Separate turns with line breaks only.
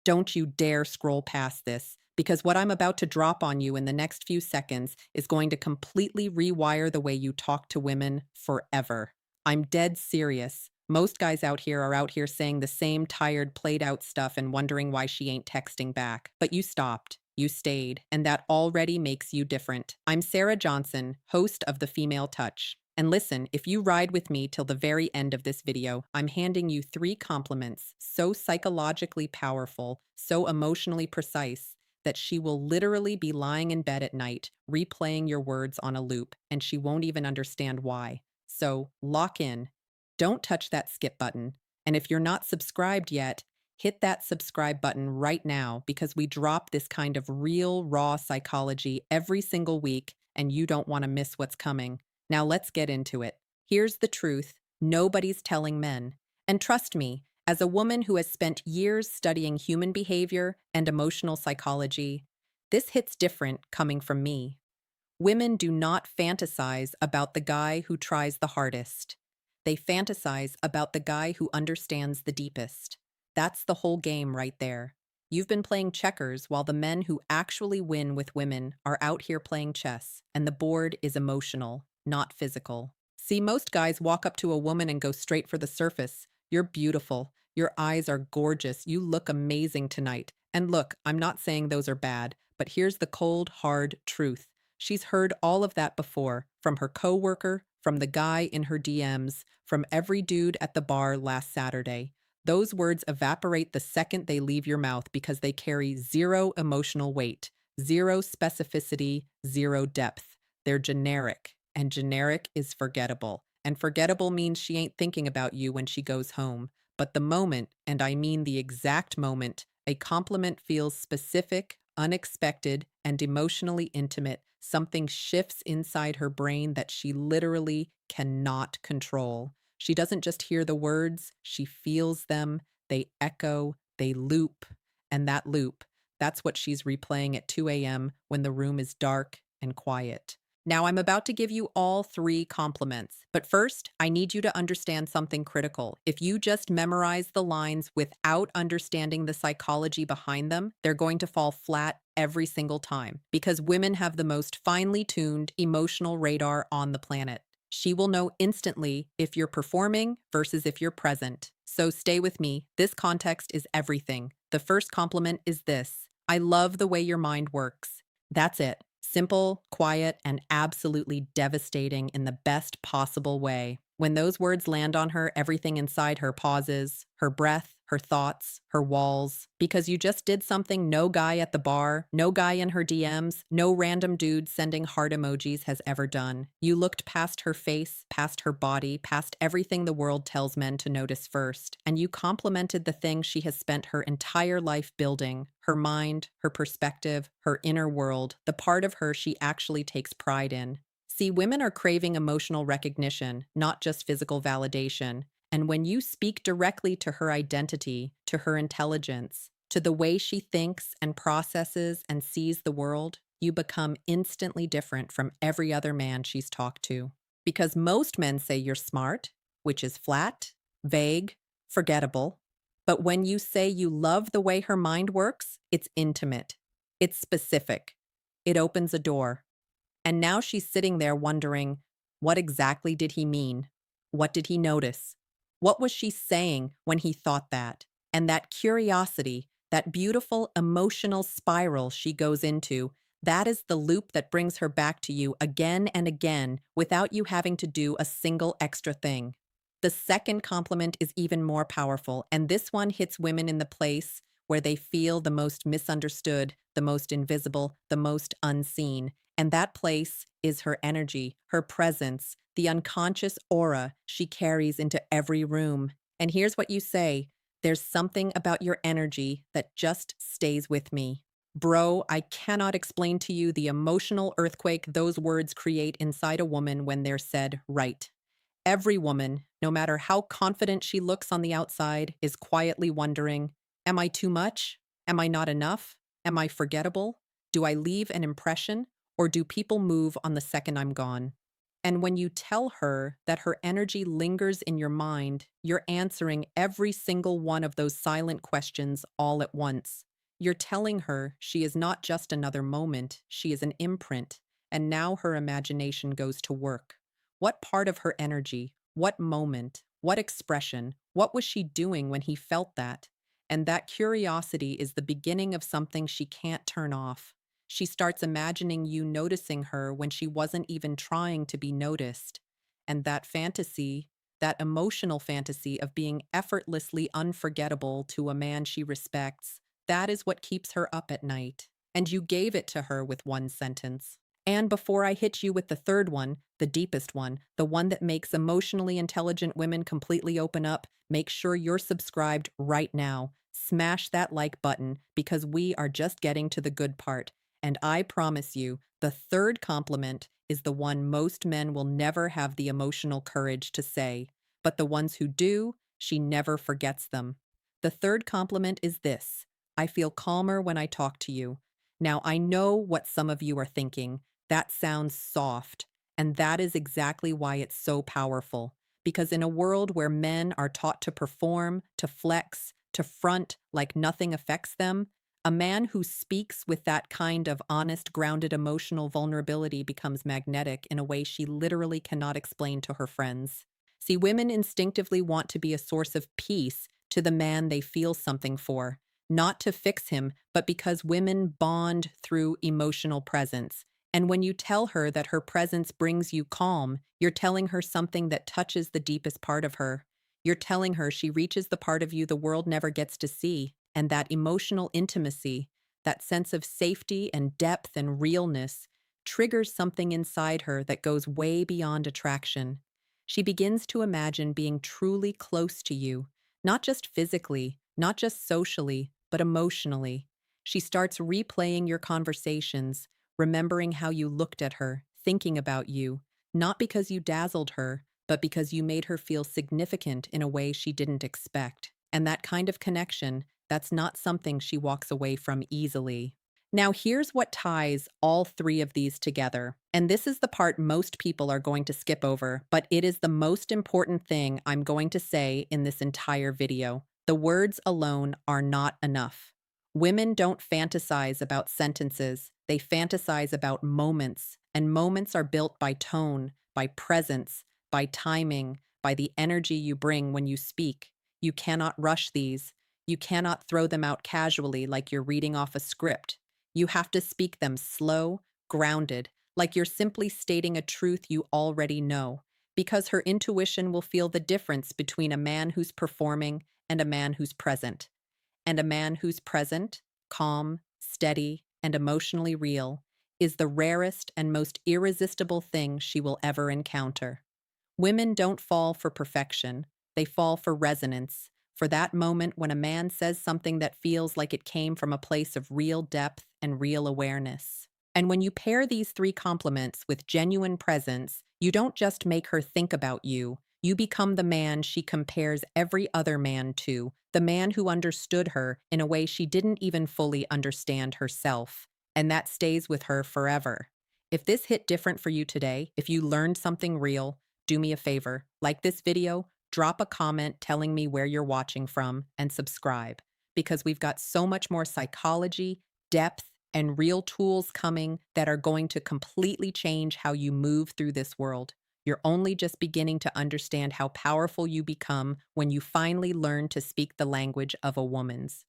Don't you dare scroll past this, because what I'm about to drop on you in the next few seconds is going to completely rewire the way you talk to women forever. I'm dead serious. Most guys out here are out here saying the same tired, played out stuff and wondering why she ain't texting back. But you stopped. You stayed, and that already makes you different. I'm Sarah Johnson, host of The Female Touch. And listen, if you ride with me till the very end of this video, I'm handing you 3 compliments so psychologically powerful, so emotionally precise, that she will literally be lying in bed at night, replaying your words on a loop, and she won't even understand why. So lock in. Don't touch that skip button. And if you're not subscribed yet, hit that subscribe button right now because we drop this kind of real, raw psychology every single week, and you don't want to miss what's coming. Now let's get into it. Here's the truth. Nobody's telling men. And trust me, as a woman who has spent years studying human behavior and emotional psychology, this hits different coming from me. Women do not fantasize about the guy who tries the hardest. They fantasize about the guy who understands the deepest. That's the whole game right there. You've been playing checkers while the men who actually win with women are out here playing chess, and the board is emotional, not physical. See, most guys walk up to a woman and go straight for the surface. You're beautiful. Your eyes are gorgeous. You look amazing tonight. And look, I'm not saying those are bad, but here's the cold, hard truth. She's heard all of that before, from her coworker, from the guy in her DMs, from every dude at the bar last Saturday. Those words evaporate the second they leave your mouth because they carry zero emotional weight, zero specificity, zero depth. They're generic, and generic is forgettable. And forgettable means she ain't thinking about you when she goes home. But the moment, and I mean the exact moment, a compliment feels specific, unexpected, and emotionally intimate, something shifts inside her brain that she literally cannot control. She doesn't just hear the words, she feels them. They echo, they loop. And that loop, that's what she's replaying at 2 a.m. when the room is dark and quiet. Now, I'm about to give you all 3 compliments, but first, I need you to understand something critical. If you just memorize the lines without understanding the psychology behind them, they're going to fall flat every single time because women have the most finely tuned emotional radar on the planet. She will know instantly if you're performing versus if you're present. So stay with me. This context is everything. The first compliment is this: I love the way your mind works. That's it. Simple, quiet, and absolutely devastating in the best possible way. When those words land on her, everything inside her pauses, her breath, her thoughts, her walls, because you just did something no guy at the bar, no guy in her DMs, no random dude sending heart emojis has ever done. You looked past her face, past her body, past everything the world tells men to notice first, and you complimented the thing she has spent her entire life building: her mind, her perspective, her inner world, the part of her she actually takes pride in. See, women are craving emotional recognition, not just physical validation. And when you speak directly to her identity, to her intelligence, to the way she thinks and processes and sees the world, you become instantly different from every other man she's talked to. Because most men say you're smart, which is flat, vague, forgettable. But when you say you love the way her mind works, it's intimate. It's specific. It opens a door. And now she's sitting there wondering, what exactly did he mean? What did he notice? What was she saying when he thought that? And that curiosity, that beautiful emotional spiral she goes into, that is the loop that brings her back to you again and again without you having to do a single extra thing. The second compliment is even more powerful, and this one hits women in the place where they feel the most misunderstood, the most invisible, the most unseen. And that place is her energy, her presence, the unconscious aura she carries into every room. And here's what you say: there's something about your energy that just stays with me. Bro, I cannot explain to you the emotional earthquake those words create inside a woman when they're said right. Every woman, no matter how confident she looks on the outside, is quietly wondering, am I too much? Am I not enough? Am I forgettable? Do I leave an impression? Or do people move on the second I'm gone? And when you tell her that her energy lingers in your mind, you're answering every single one of those silent questions all at once. You're telling her she is not just another moment, she is an imprint, and now her imagination goes to work. What part of her energy, what moment, what expression, what was she doing when he felt that? And that curiosity is the beginning of something she can't turn off. She starts imagining you noticing her when she wasn't even trying to be noticed. And that fantasy, that emotional fantasy of being effortlessly unforgettable to a man she respects, that is what keeps her up at night. And you gave it to her with one sentence. And before I hit you with the third one, the deepest one, the one that makes emotionally intelligent women completely open up, make sure you're subscribed right now. Smash that like button because we are just getting to the good part. And I promise you, the third compliment is the one most men will never have the emotional courage to say. But the ones who do, she never forgets them. The third compliment is this: I feel calmer when I talk to you. Now, I know what some of you are thinking. That sounds soft. And that is exactly why it's so powerful. Because in a world where men are taught to perform, to flex, to front like nothing affects them, a man who speaks with that kind of honest, grounded emotional vulnerability becomes magnetic in a way she literally cannot explain to her friends. See, women instinctively want to be a source of peace to the man they feel something for, not to fix him, but because women bond through emotional presence. And when you tell her that her presence brings you calm, you're telling her something that touches the deepest part of her. You're telling her she reaches the part of you the world never gets to see, and that emotional intimacy, that sense of safety and depth and realness, triggers something inside her that goes way beyond attraction. She begins to imagine being truly close to you, not just physically, not just socially, but emotionally. She starts replaying your conversations, remembering how you looked at her, thinking about you, not because you dazzled her, but because you made her feel significant in a way she didn't expect. And that kind of connection, that's not something she walks away from easily. Now, here's what ties all three of these together. And this is the part most people are going to skip over, but it is the most important thing I'm going to say in this entire video. The words alone are not enough. Women don't fantasize about sentences, they fantasize about moments. And moments are built by tone, by presence, by timing, by the energy you bring when you speak. You cannot rush these. You cannot throw them out casually like you're reading off a script. You have to speak them slow, grounded, like you're simply stating a truth you already know, because her intuition will feel the difference between a man who's performing and a man who's present. And a man who's present, calm, steady, and emotionally real is the rarest and most irresistible thing she will ever encounter. Women don't fall for perfection, they fall for resonance, for that moment when a man says something that feels like it came from a place of real depth and real awareness. And when you pair these three compliments with genuine presence, you don't just make her think about you. You become the man she compares every other man to, the man who understood her in a way she didn't even fully understand herself. And that stays with her forever. If this hit different for you today, if you learned something real, do me a favor, like this video, drop a comment telling me where you're watching from, and subscribe, because we've got so much more psychology, depth, and real tools coming that are going to completely change how you move through this world. You're only just beginning to understand how powerful you become when you finally learn to speak the language of a woman's.